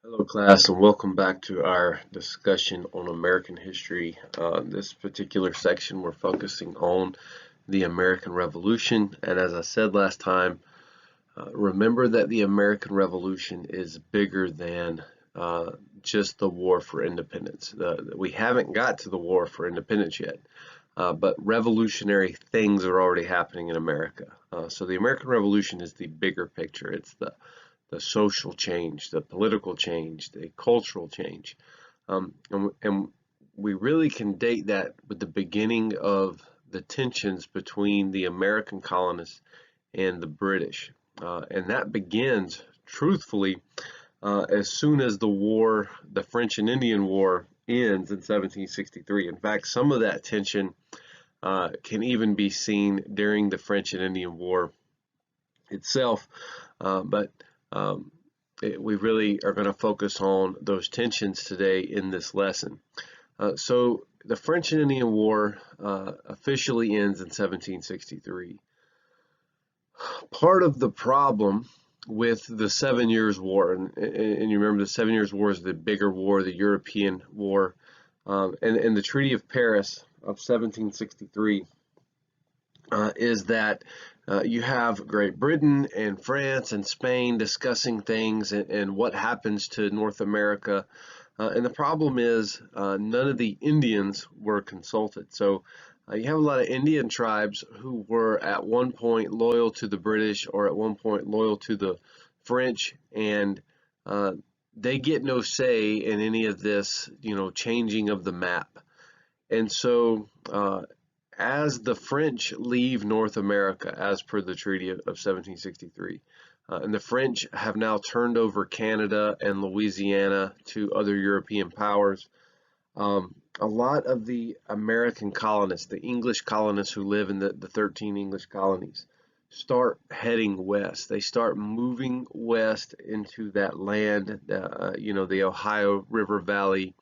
Hello, class, and welcome back to our discussion on American history. This particular section, we're focusing on the American Revolution. And as I said last time, remember that the American Revolution is bigger than just the war for independence. We haven't got to the war for independence yet, but revolutionary things are already happening in America. So the American Revolution is the bigger picture. It's the social change, the political change, the cultural change. And we really can date that with the beginning of the tensions between the American colonists and the British. And that begins, truthfully, as soon as the French and Indian War ends in 1763. In fact, some of that tension can even be seen during the French and Indian War itself. But we really are going to focus on those tensions today in this lesson. So the French and Indian War officially ends in 1763. Part of the problem with the 7 Years' War, and you remember the 7 Years' War is the bigger war, the European War, and the Treaty of Paris of 1763 is that you have Great Britain and France and Spain discussing things and what happens to North America. And the problem is none of the Indians were consulted. So you have a lot of Indian tribes who were at one point loyal to the British or at one point loyal to the French, and they get no say in any of this, changing of the map. And so as the French leave North America, as per the Treaty of 1763, and the French have now turned over Canada and Louisiana to other European powers, a lot of the American colonists, the English colonists who live in the 13 English colonies, start heading west. They start moving west into that land, the Ohio River Valley,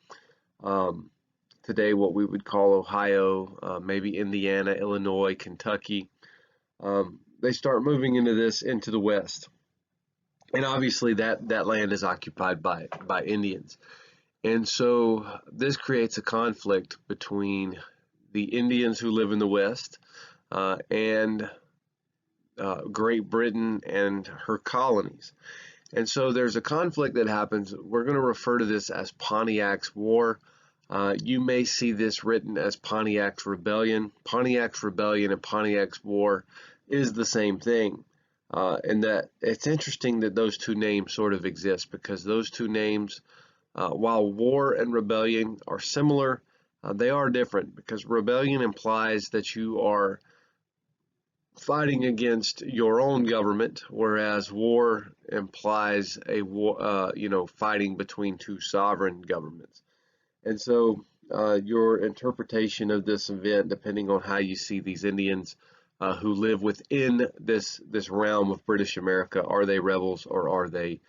today what we would call Ohio, maybe Indiana, Illinois, Kentucky. They start moving into the west, and obviously that land is occupied by Indians, and so this creates a conflict between the Indians who live in the west and Great Britain and her colonies. And so there's a conflict that happens. We're going to refer to this as Pontiac's War. You may see this written as Pontiac's Rebellion. Pontiac's Rebellion and Pontiac's War is the same thing. And that it's interesting that those two names sort of exist, because those two names, while war and rebellion are similar, they are different, because rebellion implies that you are fighting against your own government, whereas war implies a war, fighting between two sovereign governments. And so your interpretation of this event, depending on how you see these Indians who live within this realm of British America, are they rebels or are they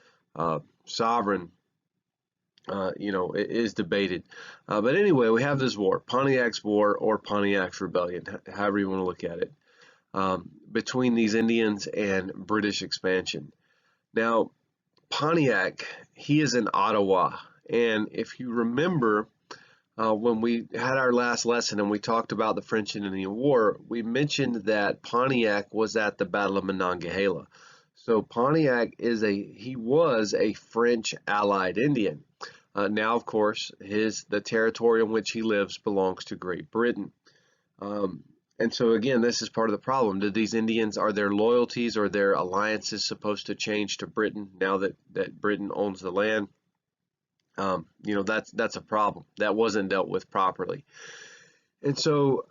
sovereign? It is debated. But anyway, we have this war, Pontiac's War or Pontiac's Rebellion, however you want to look at it, between these Indians and British expansion. Now, Pontiac, he is in Ottawa. And if you remember, when we had our last lesson and we talked about the French and Indian War, we mentioned that Pontiac was at the Battle of Monongahela. So Pontiac he was a French allied Indian. Now, of course, the territory in which he lives belongs to Great Britain. And so again, this is part of the problem. Do these Indians, are their loyalties or their alliances supposed to change to Britain now that Britain owns the land? That's a problem that wasn't dealt with properly. And so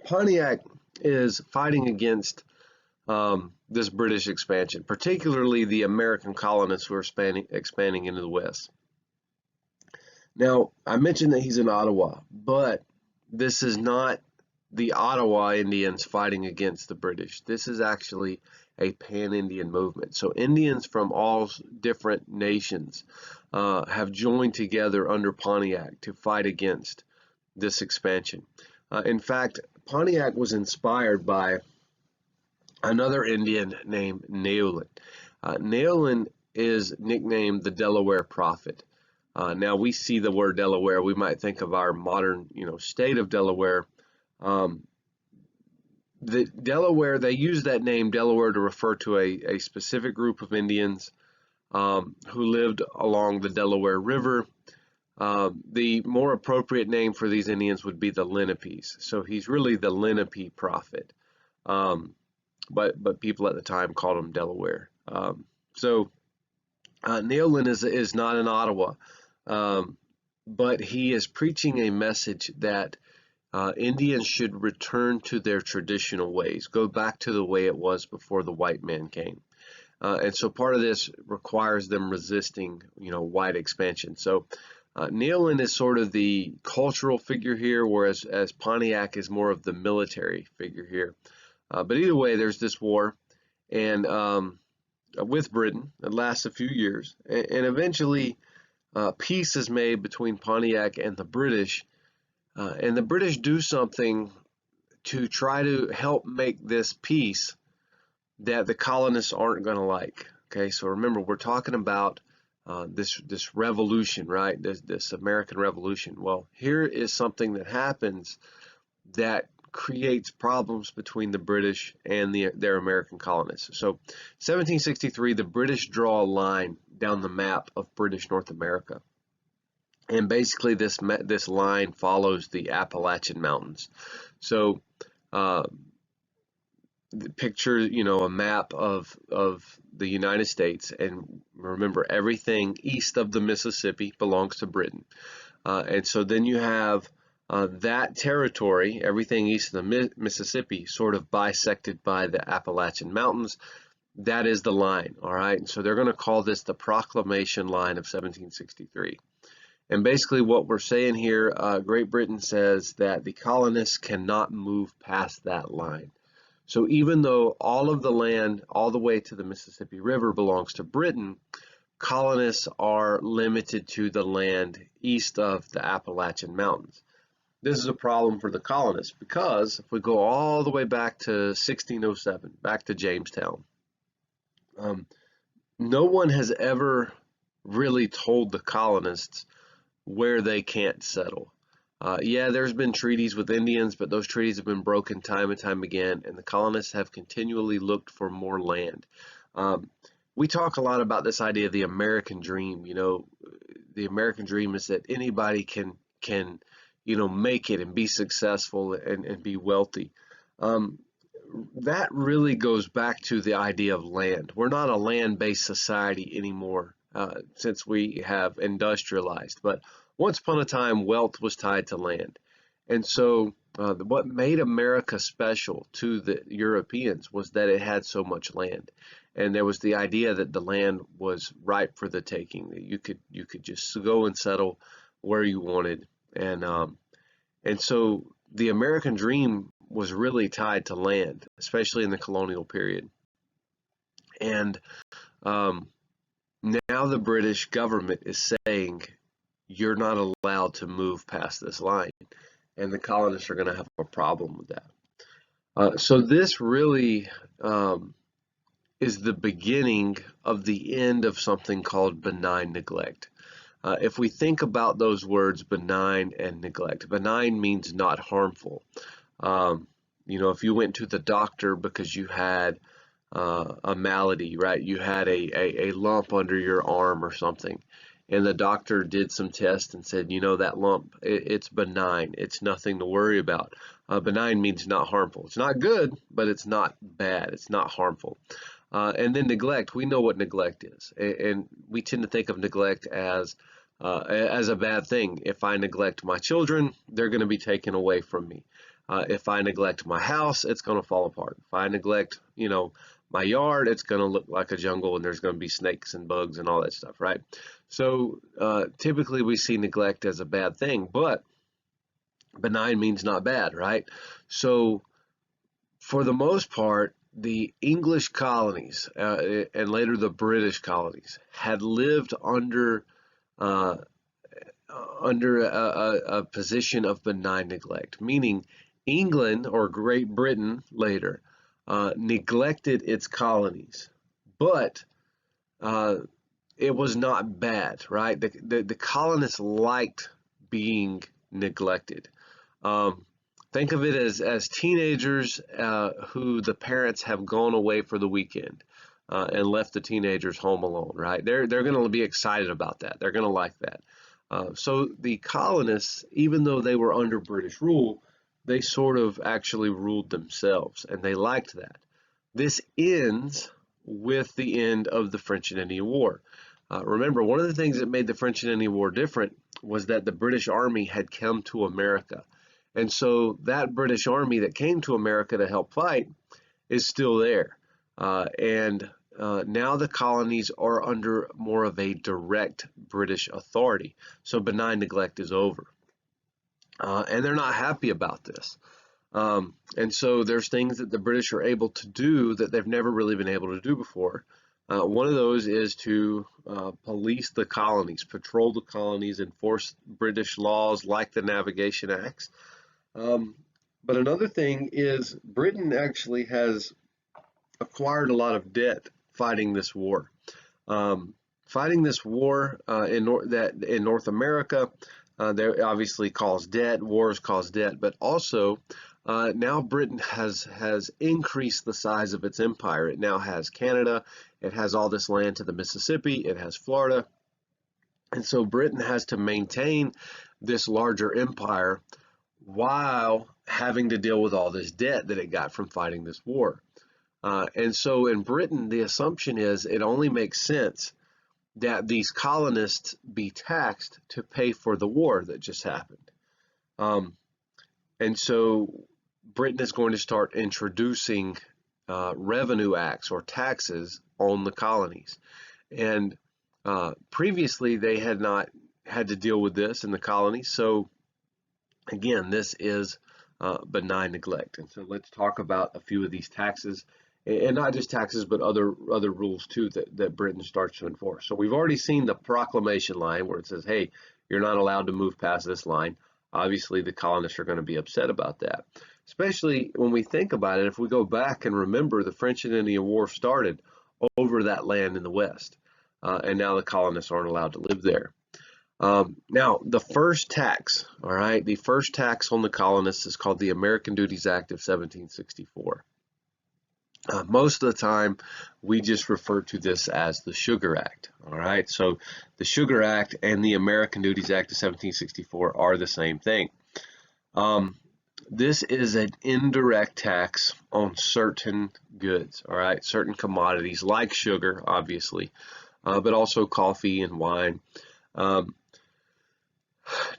Pontiac is fighting against this British expansion, particularly the American colonists who are expanding into the west. Now, I mentioned that he's in Ottawa, but this is not the Ottawa Indians fighting against the British. This is actually a pan-Indian movement. So Indians from all different nations have joined together under Pontiac to fight against this expansion. In fact, Pontiac was inspired by another Indian named Neolin. Neolin is nicknamed the Delaware Prophet. Now we see the word Delaware, we might think of our modern, state of Delaware. The Delaware, they use that name Delaware to refer to a specific group of Indians who lived along the Delaware River. The more appropriate name for these Indians would be the Lenapes. So he's really the Lenape prophet. But people at the time called him Delaware. Neolin is not in Ottawa, but he is preaching a message that Indians should return to their traditional ways, go back to the way it was before the white man came. And so part of this requires them resisting, white expansion. So Neolin is sort of the cultural figure here, whereas Pontiac is more of the military figure here. But either way, there's this war, and with Britain, it lasts a few years, and eventually peace is made between Pontiac and the British. And the British do something to try to help make this peace that the colonists aren't going to like. Okay, so remember, we're talking about this revolution, right? This American Revolution. Well, here is something that happens that creates problems between the British and their American colonists. So 1763, the British draw a line down the map of British North America. And basically this line follows the Appalachian Mountains. So picture, a map of the United States, and remember, everything east of the Mississippi belongs to Britain. And so then you have that territory, everything east of the Mississippi, sort of bisected by the Appalachian Mountains. That is the line, all right? And so they're going to call this the Proclamation Line of 1763. And basically what we're saying here, Great Britain says that the colonists cannot move past that line. So even though all of the land all the way to the Mississippi River belongs to Britain, colonists are limited to the land east of the Appalachian Mountains. This is a problem for the colonists because if we go all the way back to 1607, back to Jamestown, no one has ever really told the colonists where they can't settle. Yeah, there's been treaties with Indians, but those treaties have been broken time and time again, and the colonists have continually looked for more land. We talk a lot about this idea of the American dream. The American dream is that anybody can make it and be successful and be wealthy. That really goes back to the idea of land. We're not a land-based society anymore since we have industrialized, but once upon a time, wealth was tied to land. And so what made America special to the Europeans was that it had so much land. And there was the idea that the land was ripe for the taking, that you could just go and settle where you wanted. And so the American dream was really tied to land, especially in the colonial period. And now the British government is saying, you're not allowed to move past this line, and the colonists are going to have a problem with that. So this really is the beginning of the end of something called benign neglect. If we think about those words, benign and neglect, benign means not harmful. If you went to the doctor because you had a malady, right? You had a lump under your arm or something, and the doctor did some tests and said, that lump, it's benign. It's nothing to worry about. Benign means not harmful. It's not good, but it's not bad. It's not harmful. And then neglect, we know what neglect is. And we tend to think of neglect as a bad thing. If I neglect my children, they're going to be taken away from me. If I neglect my house, it's going to fall apart. If I neglect, my yard, it's going to look like a jungle, and there's going to be snakes and bugs and all that stuff, right? So typically we see neglect as a bad thing, but benign means not bad, right? So for the most part, the English colonies and later the British colonies had lived under a position of benign neglect, meaning England, or Great Britain later, neglected its colonies, but it was not bad, right? The colonists liked being neglected. Think of it as teenagers who the parents have gone away for the weekend and left the teenagers home alone, right? They're going to be excited about that. They're going to like that. So the colonists, even though they were under British rule, they sort of actually ruled themselves, and they liked that. This ends with the end of the French and Indian War. Remember, one of the things that made the French and Indian War different was that the British Army had come to America. And so that British Army that came to America to help fight is still there. Now the colonies are under more of a direct British authority. So benign neglect is over. And they're not happy about this. And so there's things that the British are able to do that they've never really been able to do before. One of those is to police the colonies, patrol the colonies, enforce British laws like the Navigation Acts. But another thing is Britain actually has acquired a lot of debt fighting this war. Fighting this war in North America, there obviously caused debt. Wars cause debt, but also now Britain has increased the size of its empire. It now has Canada. It has all this land to the Mississippi. It has Florida. And so Britain has to maintain this larger empire while having to deal with all this debt that it got from fighting this war. And so in Britain, the assumption is it only makes sense that these colonists be taxed to pay for the war that just happened. And so Britain is going to start introducing revenue acts or taxes on the colonies. And previously they had not had to deal with this in the colonies. So again, this is benign neglect. And so let's talk about a few of these taxes, and not just taxes, but other rules too that Britain starts to enforce. So we've already seen the proclamation line where it says, hey, you're not allowed to move past this line. Obviously, the colonists are going to be upset about that, especially when we think about it. If we go back and remember, the French and Indian War started over that land in the West, and now the colonists aren't allowed to live there. Now, the first tax, all right, the first tax on the colonists is called the American Duties Act of 1764. Most of the time, we just refer to this as the Sugar Act, all right? So the Sugar Act and the American Duties Act of 1764 are the same thing. This is an indirect tax on certain goods, all right? Certain commodities like sugar, obviously, but also coffee and wine.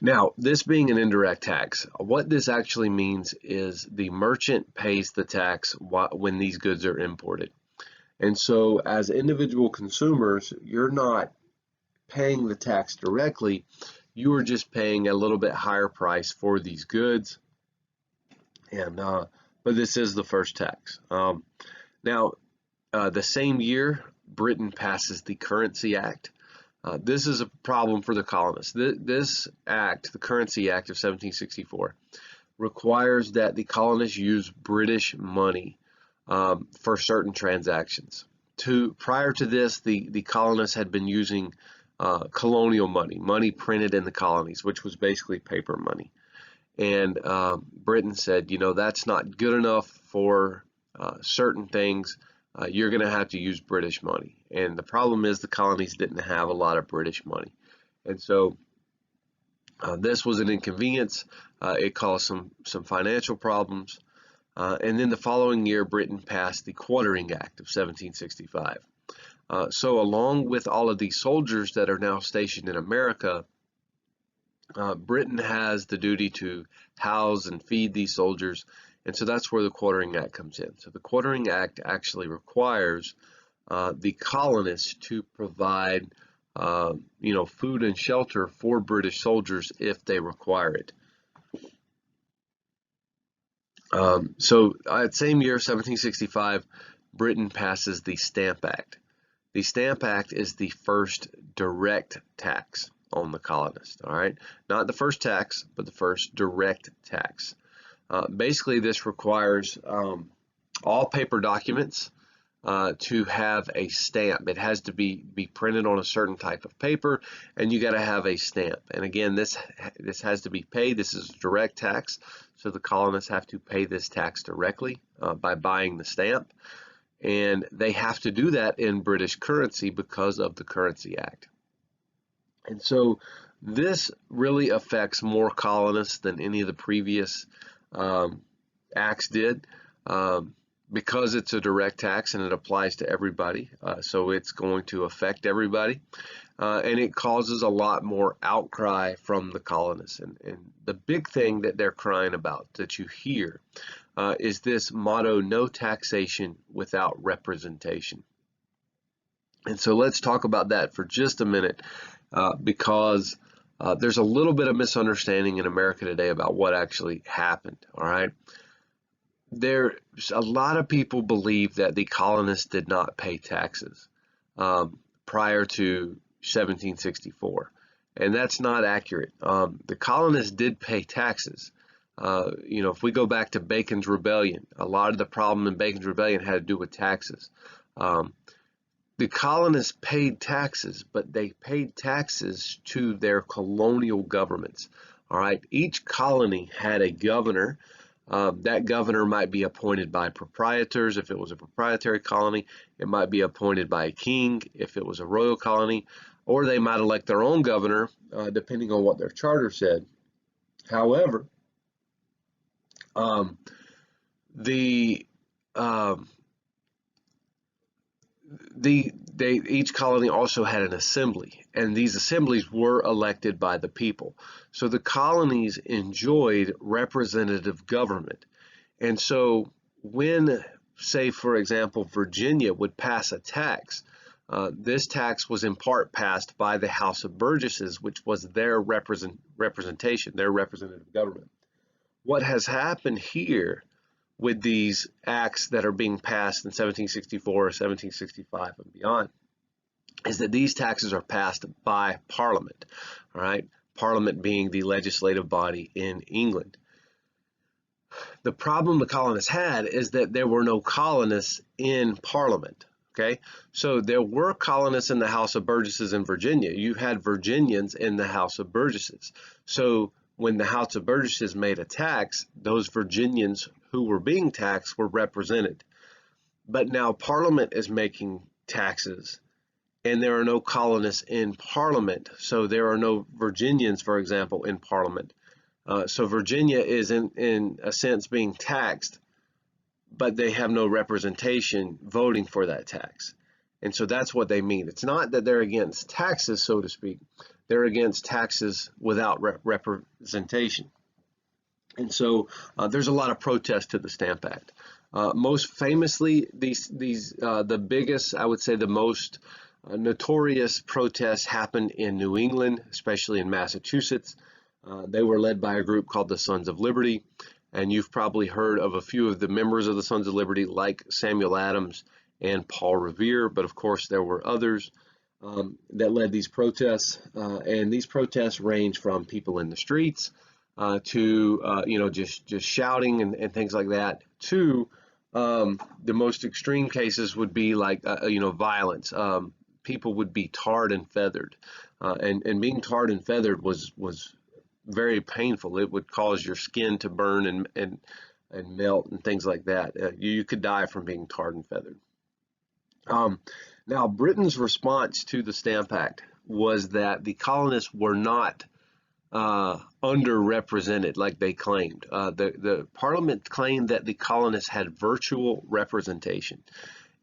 Now, this being an indirect tax, what this actually means is the merchant pays the tax when these goods are imported. And so as individual consumers, you're not paying the tax directly, you are just paying a little bit higher price for these goods. And but this is the first tax. Now, the same year, Britain passes the Currency Act. This is a problem for the colonists. This act, the Currency Act of 1764, requires that the colonists use British money for certain transactions. Prior to this, the colonists had been using colonial money printed in the colonies, which was basically paper money. And Britain said, you know, that's not good enough for certain things. You're going to have to use British money. And the problem is the colonies didn't have a lot of British money. And so this was an inconvenience. It caused some financial problems. And then the following year, Britain passed the Quartering Act of 1765. So along with all of these soldiers that are now stationed in America, Britain has the duty to house and feed these soldiers. And so that's where the Quartering Act comes in. So the Quartering Act actually requires the colonists to provide, food and shelter for British soldiers if they require it. So that same year, 1765, Britain passes the Stamp Act. The Stamp Act is the first direct tax on the colonists, all right? Not the first tax, but the first direct tax. Basically, this requires all paper documents to have a stamp. It has to be printed on a certain type of paper, and you got to have a stamp. And again, this has to be paid. This is direct tax, so the colonists have to pay this tax directly by buying the stamp, and they have to do that in British currency because of the Currency Act. And so this really affects more colonists than any of the previous acts did. Because it's a direct tax and it applies to everybody, so it's going to affect everybody, and it causes a lot more outcry from the colonists. And the big thing that they're crying about, that you hear, is this motto, no taxation without representation. And so let's talk about that for just a minute, because there's a little bit of misunderstanding in America today about what actually happened, all right? There's a lot of people believe that the colonists did not pay taxes prior to 1764, and that's not accurate. The colonists did pay taxes. If we go back to Bacon's Rebellion, a lot of the problem in Bacon's Rebellion had to do with taxes. The colonists paid taxes, but they paid taxes to their colonial governments. All right, each colony had a governor. That governor might be appointed by proprietors if it was a proprietary colony. It might be appointed by a king if it was a royal colony, or they might elect their own governor depending on what their charter said. However, each colony also had an assembly, and these assemblies were elected by the people. So the colonies enjoyed representative government. And so when, say, for example, Virginia would pass a tax, this tax was in part passed by the House of Burgesses, which was their representation, their representative government. What has happened here with these acts that are being passed in 1764, 1765 and beyond, is that these taxes are passed by Parliament, all right? Parliament being the legislative body in England. The problem the colonists had is that there were no colonists in Parliament, okay? So there were colonists in the House of Burgesses in Virginia. You had Virginians in the House of Burgesses. So when the House of Burgesses made a tax, those Virginians who were being taxed were represented. But now Parliament is making taxes, and there are no colonists in Parliament. So there are no Virginians, for example, in Parliament. So Virginia is in a sense being taxed, but they have no representation voting for that tax. And so that's what they mean. It's not that they're against taxes, so to speak. They're against taxes without representation. And so there's a lot of protest to the Stamp Act. Most famously, the biggest, I would say the most notorious protests happened in New England, especially in Massachusetts. They were led by a group called the Sons of Liberty, and you've probably heard of a few of the members of the Sons of Liberty, like Samuel Adams and Paul Revere, but of course there were others that led these protests, and these protests range from people in the streets to just shouting and things like that, to the most extreme cases would be like violence. People would be tarred and feathered, and being tarred and feathered was very painful. It would cause your skin to burn and melt and things like that. You could die from being tarred and feathered. Now, Britain's response to the Stamp Act was that the colonists were not underrepresented like they claimed. The Parliament claimed that the colonists had virtual representation.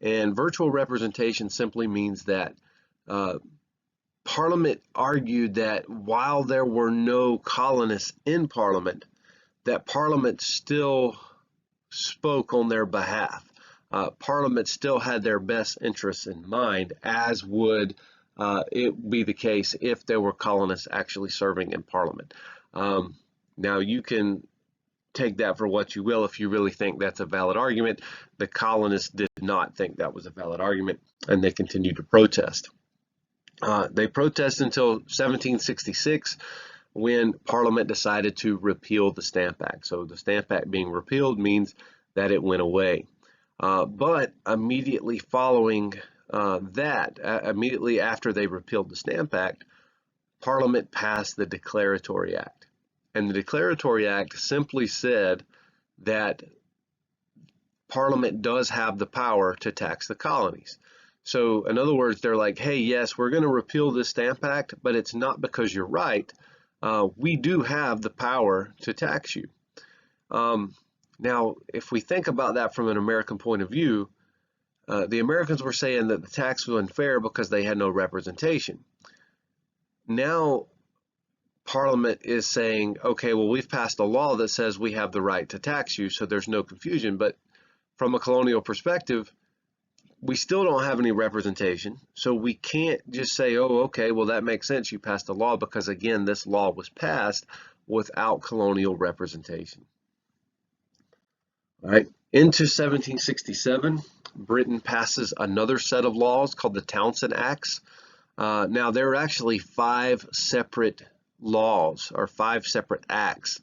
And virtual representation simply means that Parliament argued that while there were no colonists in Parliament, that Parliament still spoke on their behalf. Parliament still had their best interests in mind, as would it be the case if there were colonists actually serving in Parliament. Now, you can take that for what you will if you really think that's a valid argument. The colonists did not think that was a valid argument, and they continued to protest. They protested until 1766, when Parliament decided to repeal the Stamp Act. So the Stamp Act being repealed means that it went away. But immediately following immediately after they repealed the Stamp Act, Parliament passed the Declaratory Act. And the Declaratory Act simply said that Parliament does have the power to tax the colonies. So in other words, they're like, hey, yes, we're going to repeal this Stamp Act, but it's not because you're right. We do have the power to tax you. Now, if we think about that from an American point of view, the Americans were saying that the tax was unfair because they had no representation. Now, Parliament is saying, okay, well, we've passed a law that says we have the right to tax you, so there's no confusion. But from a colonial perspective, we still don't have any representation, so we can't just say, oh, okay, well, that makes sense, you passed a law, because again, this law was passed without colonial representation. All right, into 1767, Britain passes another set of laws called the Townshend Acts. Now, there are actually 5 separate laws or 5 separate acts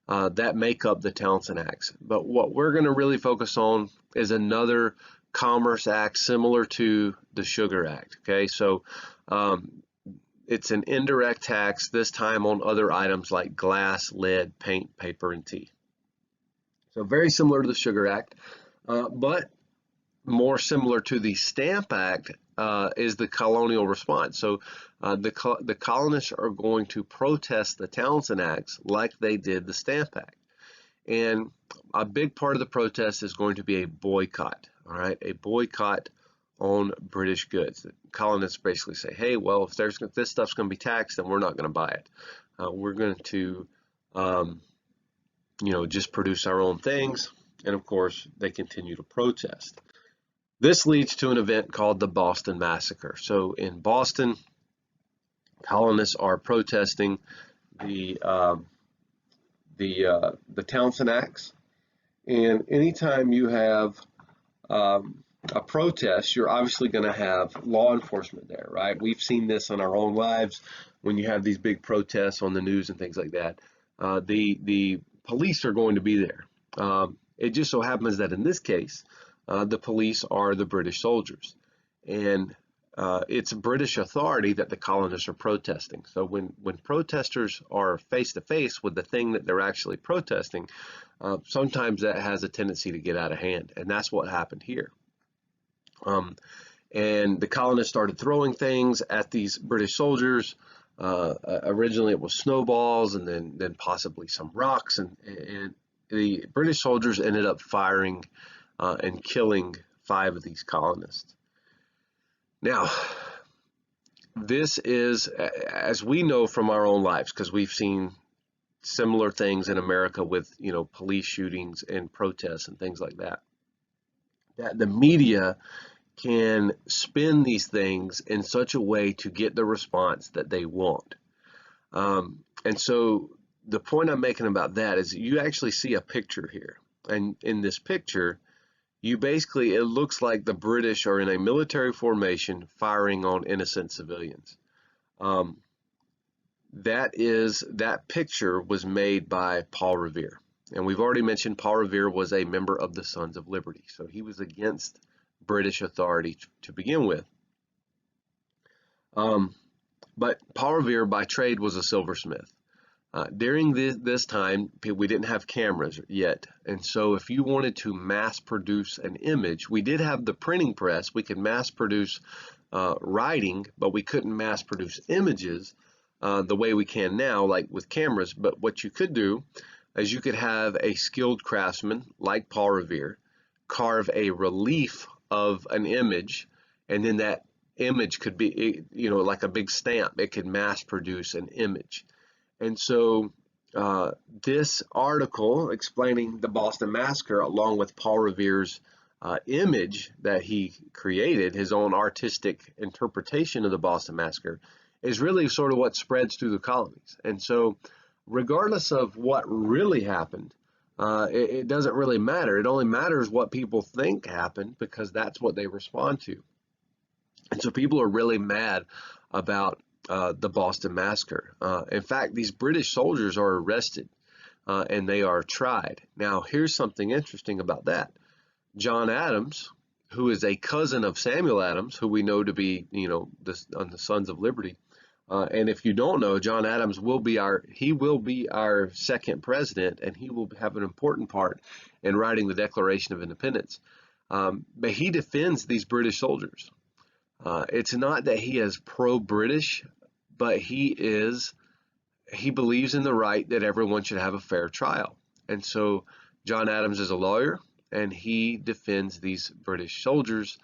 that make up the Townshend Acts. But what we're going to really focus on is another Commerce Act similar to the Sugar Act. Okay, so it's an indirect tax, this time on other items like glass, lead, paint, paper, and tea. So very similar to the Sugar Act, but more similar to the Stamp Act is the colonial response. So the colonists are going to protest the Townshend Acts like they did the Stamp Act. And a big part of the protest is going to be a boycott, all right? A boycott on British goods. The colonists basically say, hey, well, if this stuff's going to be taxed, then we're not going to buy it. We're going to, just produce our own things. And of course, they continue to protest. This leads to an event called the Boston Massacre. So in Boston, colonists are protesting the Townshend Acts, and anytime you have a protest, you're obviously going to have law enforcement there, right? We've seen this in our own lives when you have these big protests on the news and things like that. The police are going to be there. It just so happens that in this case, the police are the British soldiers, and it's British authority that the colonists are protesting. So when protesters are face to face with the thing that they're actually protesting, sometimes that has a tendency to get out of hand, and that's what happened here. And the colonists started throwing things at these British soldiers. Originally it was snowballs, and then possibly some rocks, and the British soldiers ended up firing and killing 5 of these colonists. Now, this is, as we know from our own lives, because we've seen similar things in America with, police shootings and protests and things like that, that the media can spin these things in such a way to get the response that they want. And so the point I'm making about that is you actually see a picture here. And in this picture, it looks like the British are in a military formation firing on innocent civilians. That picture was made by Paul Revere. And we've already mentioned Paul Revere was a member of the Sons of Liberty. So he was against British authority to begin with. But Paul Revere by trade was a silversmith. During this time, we didn't have cameras yet, and so if you wanted to mass produce an image, we did have the printing press. We could mass produce writing, but we couldn't mass produce images the way we can now, like with cameras. But what you could do is you could have a skilled craftsman like Paul Revere carve a relief of an image, and then that image could be, like a big stamp. It could mass produce an image. And so this article explaining the Boston Massacre, along with Paul Revere's image that he created, his own artistic interpretation of the Boston Massacre, is really sort of what spreads through the colonies. And so regardless of what really happened, it doesn't really matter. It only matters what people think happened, because that's what they respond to. And so people are really mad about the Boston Massacre. In fact, these British soldiers are arrested and they are tried. Now, here's something interesting about that. John Adams, who is a cousin of Samuel Adams, who we know to be, on the Sons of Liberty. And if you don't know, John Adams will be our second president, and he will have an important part in writing the Declaration of Independence. But he defends these British soldiers. It's not that he is pro-British, but he believes in the right that everyone should have a fair trial. And so John Adams is a lawyer, and he defends these British soldiers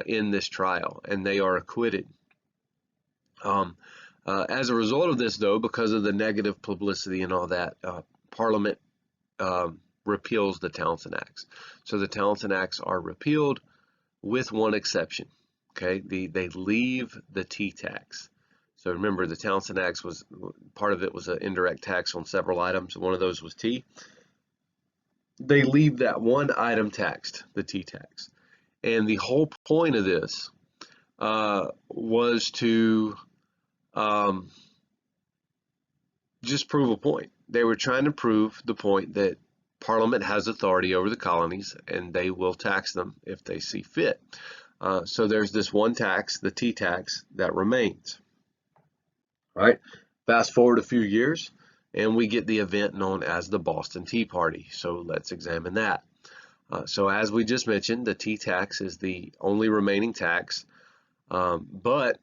in this trial, and they are acquitted. As a result of this, though, because of the negative publicity and all that, Parliament repeals the Townshend Acts. So the Townshend Acts are repealed with one exception. Okay, they leave the tea tax. So remember, the Townshend Acts was part of it was an indirect tax on several items. One of those was tea. They leave that one item taxed, the tea tax. And the whole point of this was to just prove a point. They were trying to prove the point that Parliament has authority over the colonies, and they will tax them if they see fit. So there's this one tax, the tea tax, that remains. All right. Fast forward a few years, and we get the event known as the Boston Tea Party. So let's examine that. So as we just mentioned, the tea tax is the only remaining tax, but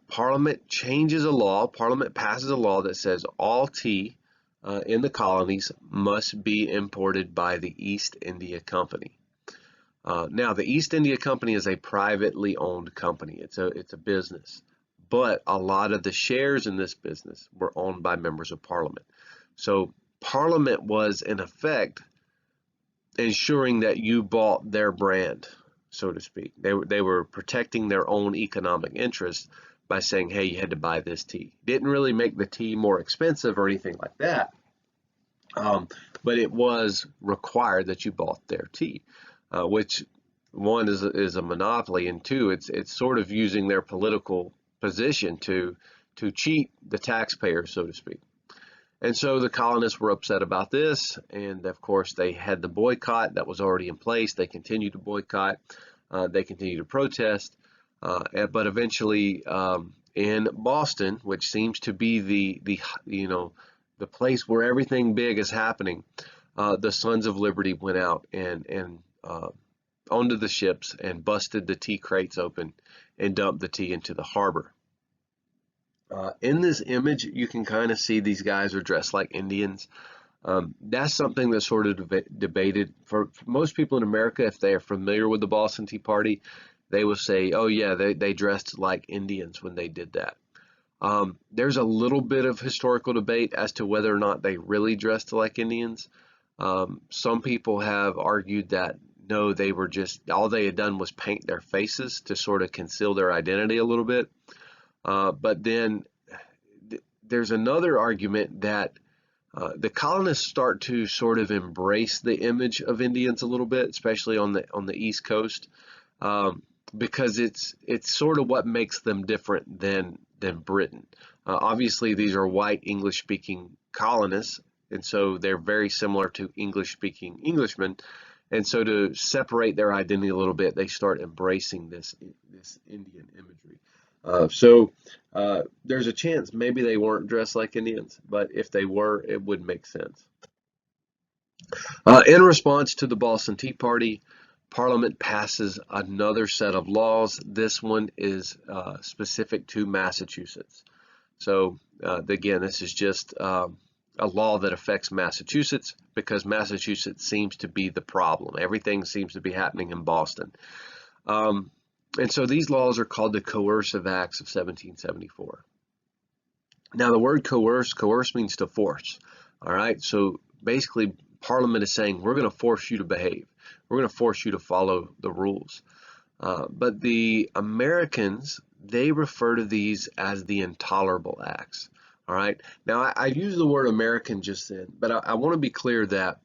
Parliament changes a law. Parliament passes a law that says all tea in the colonies must be imported by the East India Company. Now, the East India Company is a privately owned company. It's a business, but a lot of the shares in this business were owned by members of Parliament. So Parliament was, in effect, ensuring that you bought their brand, so to speak. They were protecting their own economic interests by saying, hey, you had to buy this tea. Didn't really make the tea more expensive or anything like that, but it was required that you bought their tea, which one is a monopoly, and two, it's sort of using their political position to cheat the taxpayer, so to speak. And so the colonists were upset about this, and of course they had the boycott that was already in place. They continued to boycott, they continued to protest, but eventually in Boston, which seems to be the place where everything big is happening, the Sons of Liberty went out and onto the ships and busted the tea crates open and dumped the tea into the harbor. In this image, you can kind of see these guys are dressed like Indians. That's something that's sort of debated. For most people in America, if they are familiar with the Boston Tea Party, they will say, oh yeah, they dressed like Indians when they did that. There's a little bit of historical debate as to whether or not they really dressed like Indians. Some people have argued that no, they were just, all they had done was paint their faces to sort of conceal their identity a little bit. But then there's another argument that the colonists start to sort of embrace the image of Indians a little bit, especially on the East Coast, because it's sort of what makes them different than Britain. Obviously, these are white English-speaking colonists, and so they're very similar to English-speaking Englishmen. And so to separate their identity a little bit, they start embracing this Indian imagery. So there's a chance maybe they weren't dressed like Indians, but if they were, it would make sense. In response to the Boston Tea Party, Parliament passes another set of laws. This one is specific to Massachusetts. So again, this is just a law that affects Massachusetts because Massachusetts seems to be the problem. Everything seems to be happening in Boston. And so these laws are called the Coercive Acts of 1774. Now the word coerce means to force. All right, so basically Parliament is saying we're going to force you to behave. We're going to force you to follow the rules. But the Americans, they refer to these as the Intolerable Acts. All right, now I use the word American just then, but I want to be clear that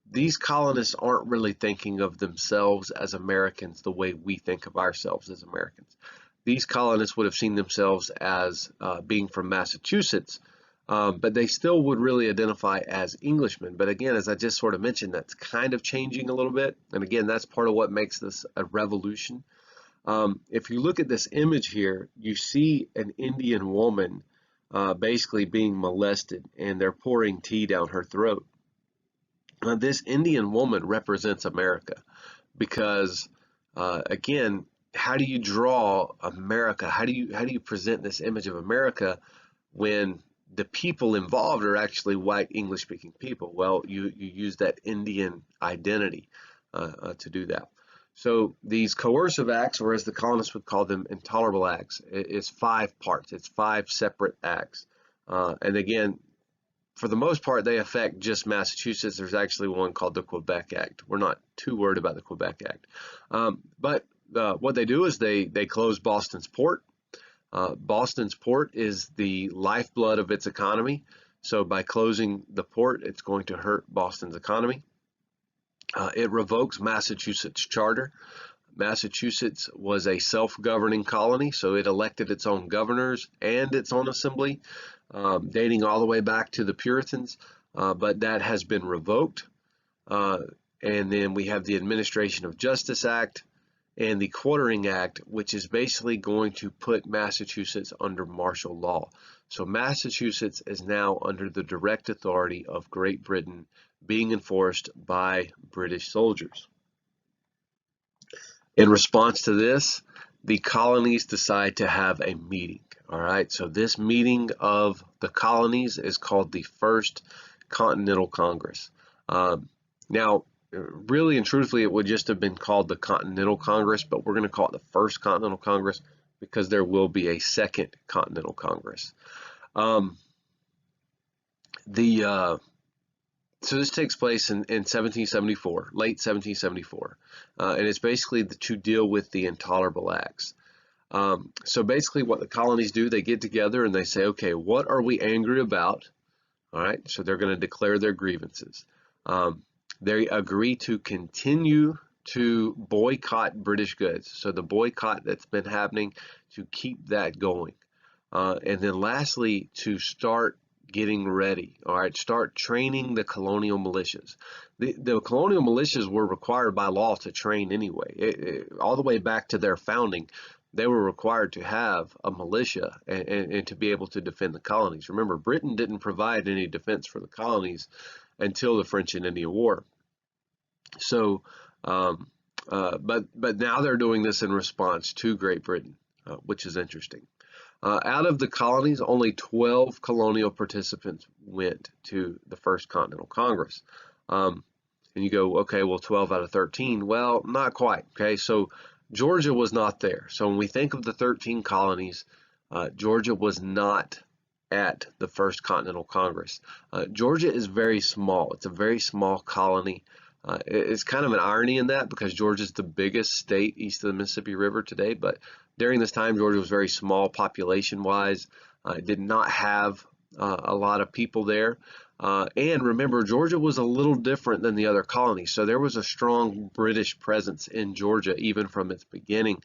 these colonists aren't really thinking of themselves as Americans the way we think of ourselves as Americans. These colonists would have seen themselves as being from Massachusetts but they still would really identify as Englishmen. But again, as I just sort of mentioned, that's kind of changing a little bit. And again, that's part of what makes this a revolution. If you look at this image here, you see an Indian woman basically being molested, and they're pouring tea down her throat. Now, this Indian woman represents America because, again, how do you draw America? How do you present this image of America when the people involved are actually white English-speaking people? Well, you use that Indian identity to do that. So these coercive acts, or as the colonists would call them, intolerable acts, is 5 parts. It's 5 separate acts. And again, for the most part, they affect just Massachusetts. There's actually one called the Quebec Act. We're not too worried about the Quebec Act. But what they do is they close Boston's port. Boston's port is the lifeblood of its economy. So by closing the port, it's going to hurt Boston's economy. It revokes Massachusetts' charter. Massachusetts was a self-governing colony, so it elected its own governors and its own assembly, dating all the way back to the Puritans, but that has been revoked. And then we have the Administration of Justice Act and the Quartering Act, which is basically going to put Massachusetts under martial law. So Massachusetts is now under the direct authority of Great Britain, being enforced by British soldiers. In response to this, the colonies decide to have a meeting. All right, so this meeting of the colonies is called the First Continental Congress. Now, really and truthfully, it would just have been called the Continental Congress, but we're going to call it the First Continental Congress because there will be a Second Continental Congress. So this takes place in 1774, late 1774, and it's basically to deal with the intolerable acts. So basically what the colonies do, they get together and they say, okay, what are we angry about? All right, so they're going to declare their grievances. They agree to continue to boycott British goods. So the boycott that's been happening, to keep that going. And then lastly, to start getting ready, all right, start training the colonial militias. The colonial militias were required by law to train anyway. All the way back to their founding, they were required to have a militia and to be able to defend the colonies. Remember, Britain didn't provide any defense for the colonies until the French and Indian War. So, but now they're doing this in response to Great Britain, which is interesting. Out of the colonies, only 12 colonial participants went to the First Continental Congress. And you go, okay, well, 12 out of 13. Well, not quite. Okay, so Georgia was not there. So when we think of the 13 colonies, Georgia was not at the First Continental Congress. Georgia is very small. It's a very small colony. It's kind of an irony in that because Georgia is the biggest state east of the Mississippi River today, but during this time, Georgia was very small population-wise. It did not have a lot of people there. And remember, Georgia was a little different than the other colonies. So there was a strong British presence in Georgia, even from its beginning,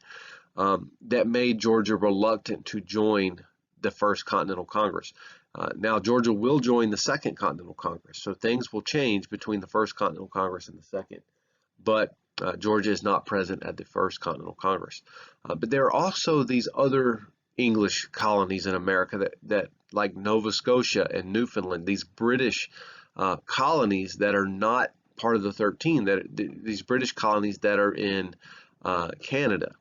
that made Georgia reluctant to join the First Continental Congress. Now, Georgia will join the Second Continental Congress. So things will change between the First Continental Congress and the Second. But Georgia is not present at the First Continental Congress. But there are also these other English colonies in America that like Nova Scotia and Newfoundland, these British colonies that are not part of the 13, these British colonies that are in Canada.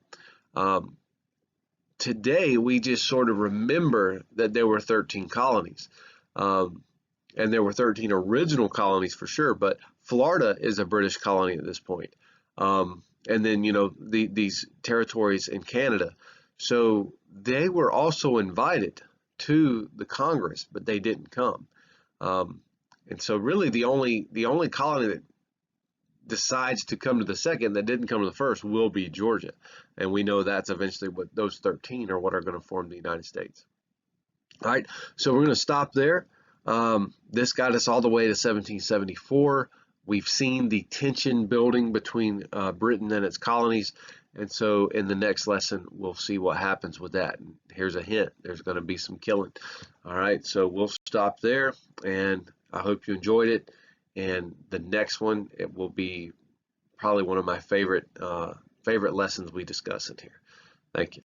Today, we just sort of remember that there were 13 colonies. And there were 13 original colonies for sure, but Florida is a British colony at this point. And then, you know, these territories in Canada. So they were also invited to the Congress, but they didn't come. And so really the only colony that decides to come to the second that didn't come to the first will be Georgia. And we know that's eventually what those 13 are what are going to form the United States. All right, so we're going to stop there. This got us all the way to 1774. We've seen the tension building between Britain and its colonies, and so in the next lesson we'll see what happens with that. And here's a hint: there's going to be some killing. All right, so we'll stop there, and I hope you enjoyed it. And the next one, it will be probably one of my favorite lessons we discuss in here. Thank you.